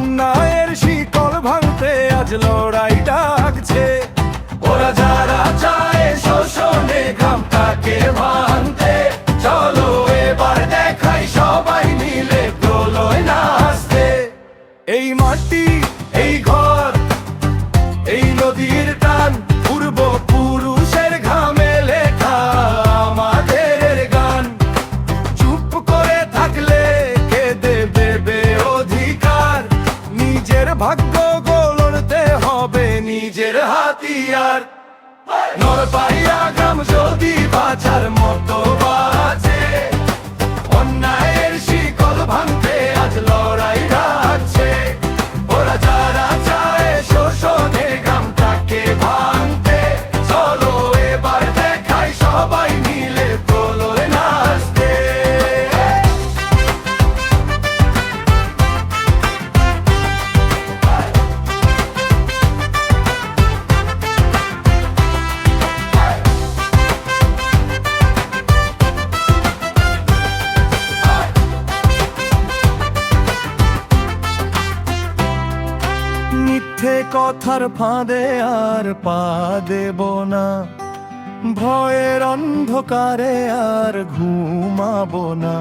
অন্যায়ের শিকল ভাঙতে আজ লড়াই ডাকছে। ওরা যারা চায় শোষণে ঘামটাকে ভাঙতে, চলো এবার দেখাই সবাই মিলে প্রলয় নাচতে। এই মাটি, এই ঘর, এই নদীর টান, পূর্বপুরুষের ঘামে লেখা আমাদের গান। চুপ করে থাকলে কে দেবে অধিকার? নিজের ভাগ্য গড়তে হবে নিজের হাতিয়ার। নরপাইয়া গ্রাম যদি বাঁচার মতো বাঁচে, অন্যায়ের শিকল ভাঙতে আজ লড়াই রাখছে। ওরা যারা চায় শোষণে গ্রামটাকে ভাঙতে, চলো এবার দেখাই সবাই মিলে প্রলয় নাচতে। মিথ্যে কথার ফাঁদে আর পা দেব না, ভয়ের অন্ধকারে আর ঘুমাবো না।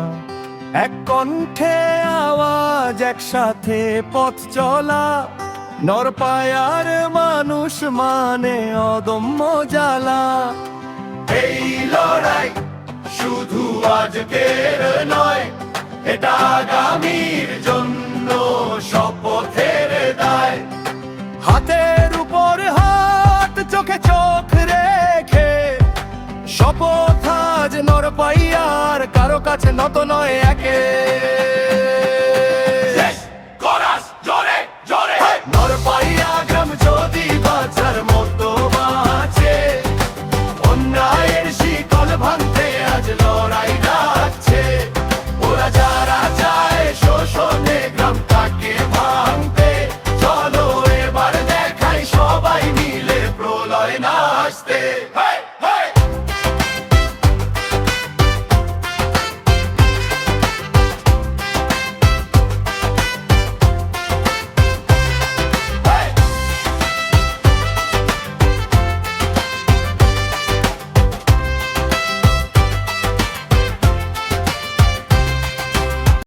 এক কণ্ঠে আওয়াজ, একসাথে পথ চলা, নরপায়ার মানুষ মানে অদম্য জ্বালা। এই লড়াই শুধু আজকের নয়, এটা আগামীর জন্য শপথের দায়। হাতের উপর হাত, চোখে চোখ রেখে শপথ আজ নরপাইয়ার, কারো কাছে নত নয় একে।